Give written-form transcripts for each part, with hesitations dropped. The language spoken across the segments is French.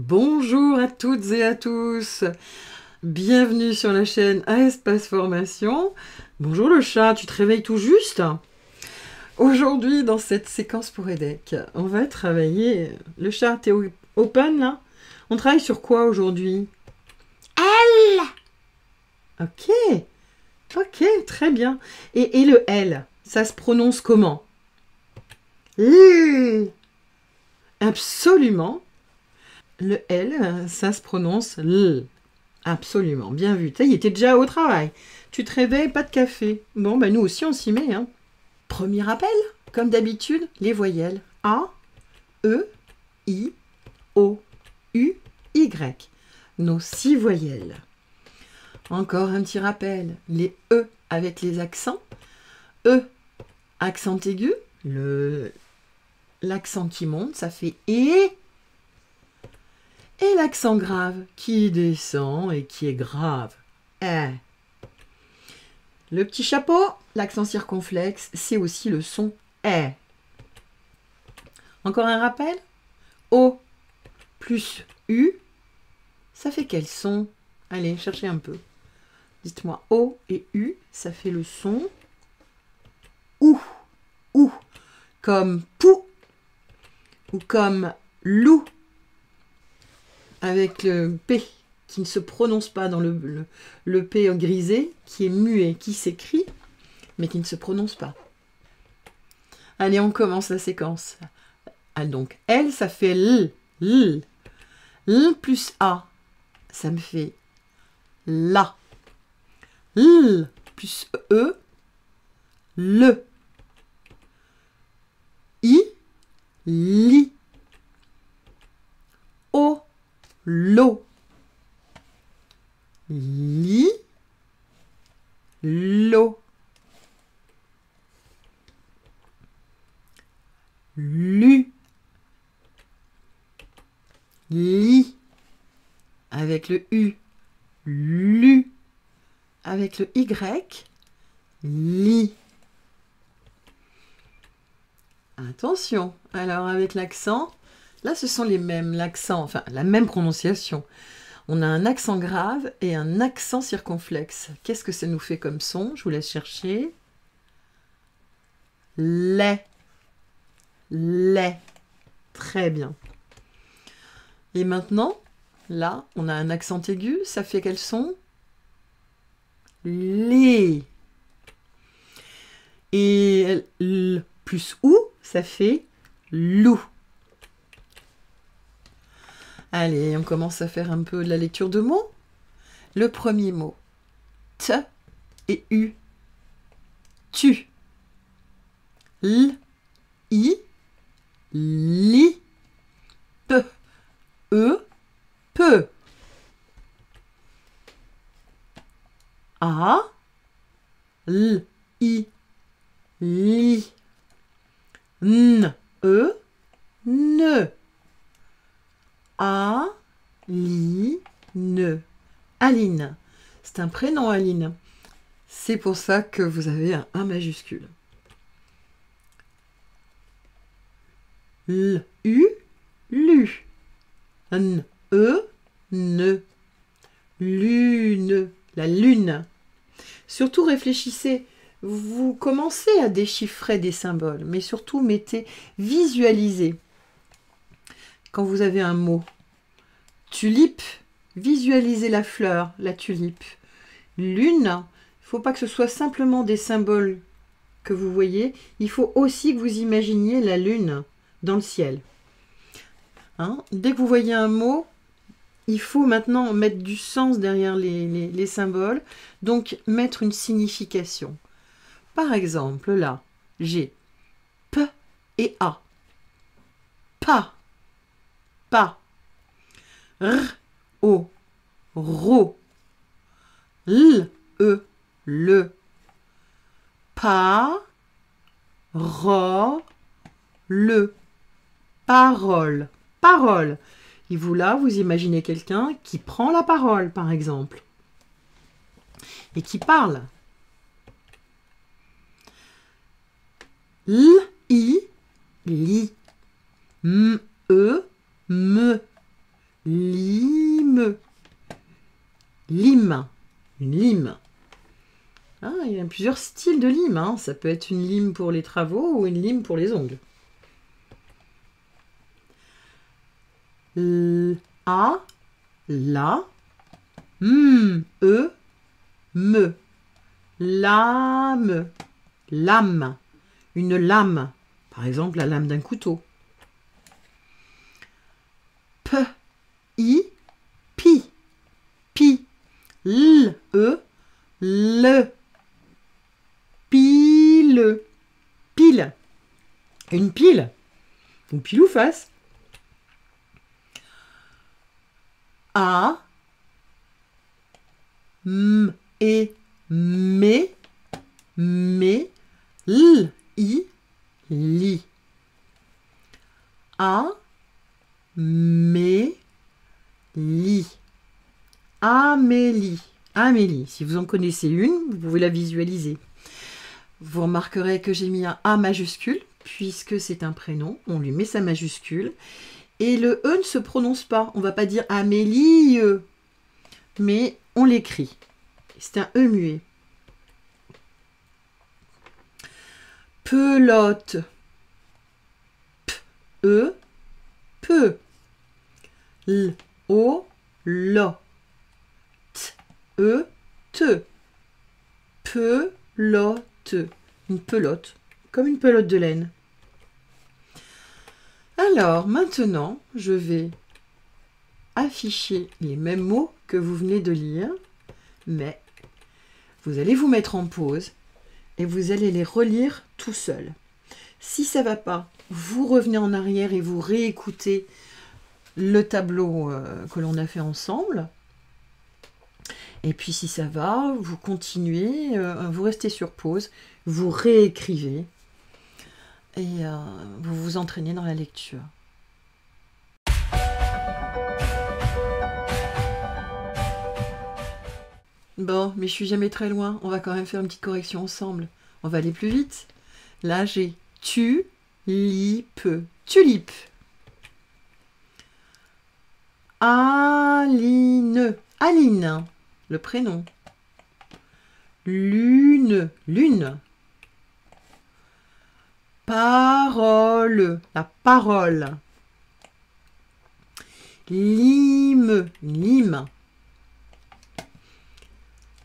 Bonjour à toutes et à tous, bienvenue sur la chaîne à Espace Formation. Bonjour le chat, tu te réveilles tout juste? Aujourd'hui, dans cette séquence pour EDHEC, on va travailler... Le chat, t'es open là? On travaille sur quoi aujourd'hui? L. Ok, très bien. Et le L, ça se prononce comment? L. Absolument. Le L, ça se prononce L. Absolument, bien vu. Ça y est, t'es déjà au travail. Tu te réveilles, pas de café. Bon, nous aussi, on s'y met. Hein. Premier rappel, comme d'habitude, les voyelles A, E, I, O, U, Y. Nos 6 voyelles. Encore un petit rappel, les E avec les accents. E, accent aigu, l'accent qui monte, ça fait E. Et l'accent grave qui descend et qui est grave. Le petit chapeau, l'accent circonflexe, c'est aussi le son E. Encore un rappel? O plus U, ça fait quel son? Allez, cherchez un peu. Dites-moi, O et U, ça fait le son OU. OU, comme pou ou comme loup. Avec le P qui ne se prononce pas dans le P grisé, qui est muet, qui s'écrit, mais qui ne se prononce pas. Allez, on commence la séquence. Ah, donc, L, ça fait L. L. L plus A, ça me fait LA. L plus E, LE. I, LI. O, LO. Li, lo. Lu, li. Avec le U, lu. Avec le Y, li. Attention, alors avec l'accent, là ce sont les mêmes, l'accent, enfin la même prononciation. On a un accent grave et un accent circonflexe. Qu'est-ce que ça nous fait comme son? Je vous laisse chercher. Lait. Lait. Très bien. Et maintenant, là, on a un accent aigu. Ça fait quel son? Lait. Et L plus OU, ça fait loup. Allez, on commence à faire un peu de la lecture de mots. Le premier mot, T et U. Tu. L, I, li, P, E, peu. A, L, I, li. N, E, ne. Aline. Aline. C'est un prénom, Aline. C'est pour ça que vous avez un A majuscule. L, U, lu. N, E, ne. Lune. La lune. Surtout réfléchissez. Vous commencez à déchiffrer des symboles, mais surtout visualisez. Quand vous avez un mot, tulipe, visualisez la fleur, la tulipe. Lune, il ne faut pas que ce soit simplement des symboles que vous voyez, il faut aussi que vous imaginiez la lune dans le ciel. Hein? Dès que vous voyez un mot, il faut maintenant mettre du sens derrière les symboles, donc mettre une signification. Par exemple, là, j'ai P et A. Pas. Pas. R, O, ro. L, E, le. Pas, ro, le. Parole. Parole. Et vous là, vous imaginez quelqu'un qui prend la parole, par exemple. Et qui parle. L, I, li. M, E, me. Ah, il y a plusieurs styles de lime. Hein. Ça peut être une lime pour les travaux ou une lime pour les ongles. A, la, me, lame, lame, une lame, par exemple la lame d'un couteau. P, I, pi, pi, le, pile, pile, une pile, ou pile ou face. A, et, mais, I, li. A, mais, li. Amélie. Amélie. Si vous en connaissez une, vous pouvez la visualiser. Vous remarquerez que j'ai mis un A majuscule, puisque c'est un prénom. On lui met sa majuscule. Et le E ne se prononce pas. On ne va pas dire Amélie, mais on l'écrit. C'est un E muet. Pelote. P, peu. L, o, lo. T, te. Pelote. Une pelote, comme une pelote de laine. Alors, maintenant, je vais afficher les mêmes mots que vous venez de lire, mais vous allez vous mettre en pause et vous allez les relire tout seul. Si ça ne va pas, vous revenez en arrière et vous réécoutez le tableau que l'on a fait ensemble. Et puis si ça va, vous continuez, vous restez sur pause, vous réécrivez et vous vous entraînez dans la lecture. Bon, mais je suis jamais très loin, on va quand même faire une petite correction ensemble. On va aller plus vite. Là, j'ai tulipe. Tulipe. Aline. Aline, le prénom. Lune. Lune. Parole. La parole. Lime. Lime.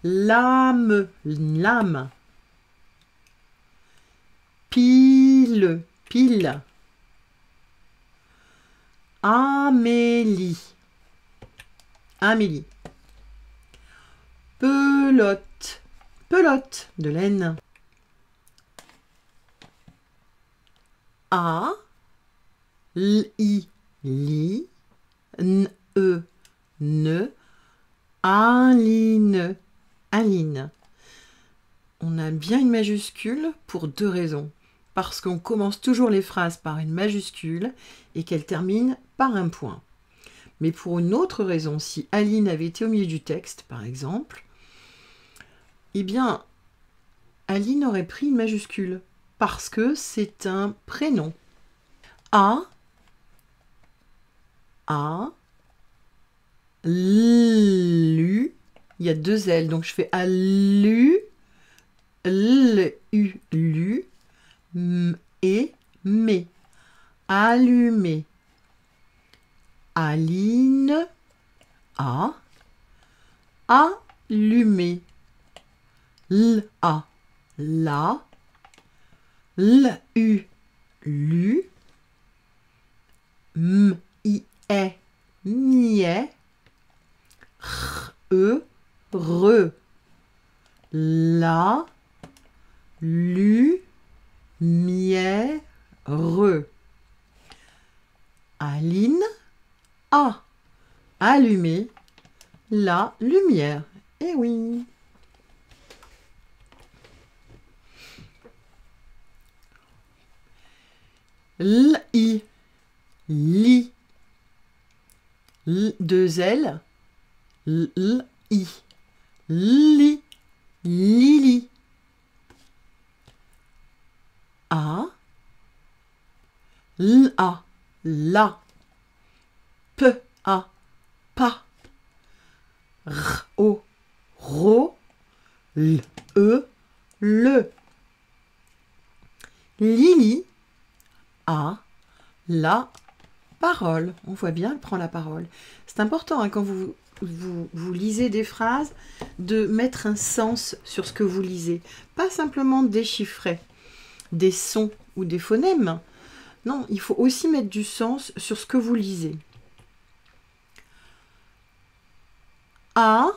Lame. Lame. Pile. Pile. Amélie. Amélie. Pelote. Pelote de laine. A, li, li, ne, Aline, Aline. On a bien une majuscule pour deux raisons. Parce qu'on commence toujours les phrases par une majuscule et qu'elle termine par un point. Mais pour une autre raison, si Aline avait été au milieu du texte, par exemple, eh bien, Aline aurait pris une majuscule. Parce que c'est un prénom. A, lu, il y a deux L, donc je fais alu, lu, et mais. Allumé. Aline, a, allumé. La, lu, miait, re, la, lumière. Aline a allumé la lumière. Eh oui. Li, li, deux L, li, li, lili. A, la, la, pa, ro, le. Lily a la parole. On voit bien, elle prend la parole. C'est important hein, quand vous lisez des phrases, de mettre un sens sur ce que vous lisez. Pas simplement déchiffrer des sons ou des phonèmes. Non, il faut aussi mettre du sens sur ce que vous lisez. A,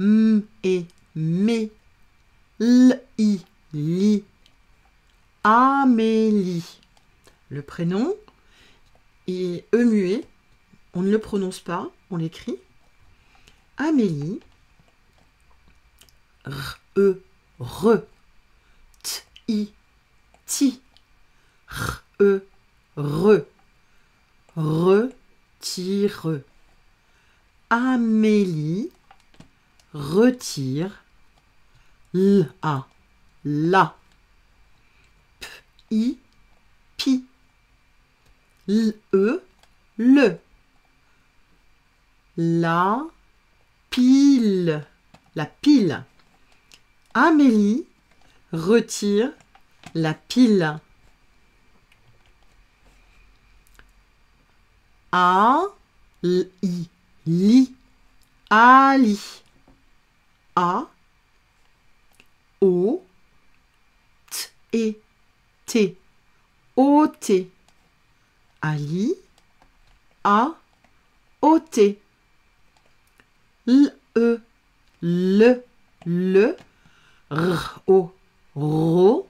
m et mé, l, i, li, Amélie. Le prénom est E muet, on ne le prononce pas, on l'écrit. Amélie, r, e, re, t, i, ti, r, e, re, retire. Amélie retire, l, a, la, p, i, pi, l, e, le, la pile, la pile. Amélie retire la pile. A, l, i, li, Ali. A, O, T, E, T, O, T. Ali, A, O, T. L, E, le, R, O, ro,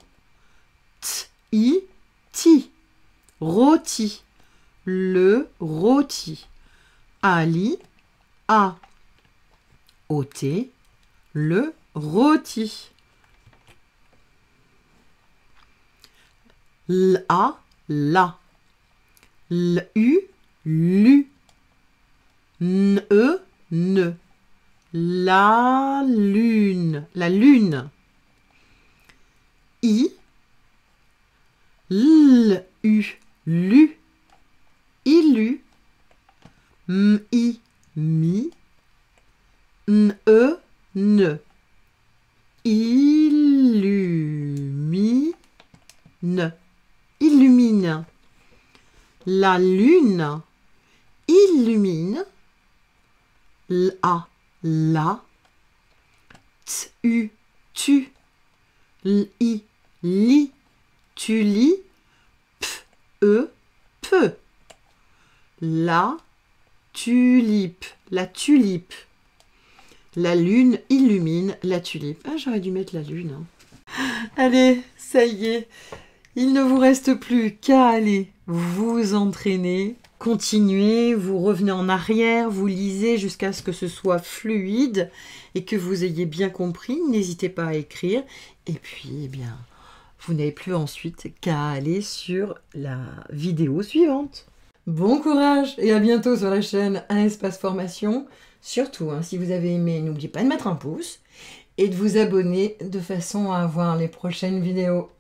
T, I, ti, rôti, le rôti. Ali, A, O, T, le rôti. L, A, la. L, U, lu. N, E, ne. La lune, la lune. I, L, U, lu. Ilu. M, I, mi. N, E, ne. Illumine. Illumine. La lune illumine. La, la. T, U, tu. L, I, li. Tu lis. P, E, peu. La tulipe. La tulipe. La lune illumine la tulipe. Ah, j'aurais dû mettre la lune. Hein. Allez, ça y est. Il ne vous reste plus qu'à aller vous entraîner. Continuez, vous revenez en arrière, vous lisez jusqu'à ce que ce soit fluide et que vous ayez bien compris. N'hésitez pas à écrire. Et puis, eh bien, vous n'avez plus ensuite qu'à aller sur la vidéo suivante. Bon courage et à bientôt sur la chaîne Un Espace Formation. Surtout, hein, si vous avez aimé, n'oubliez pas de mettre un pouce et de vous abonner de façon à avoir les prochaines vidéos.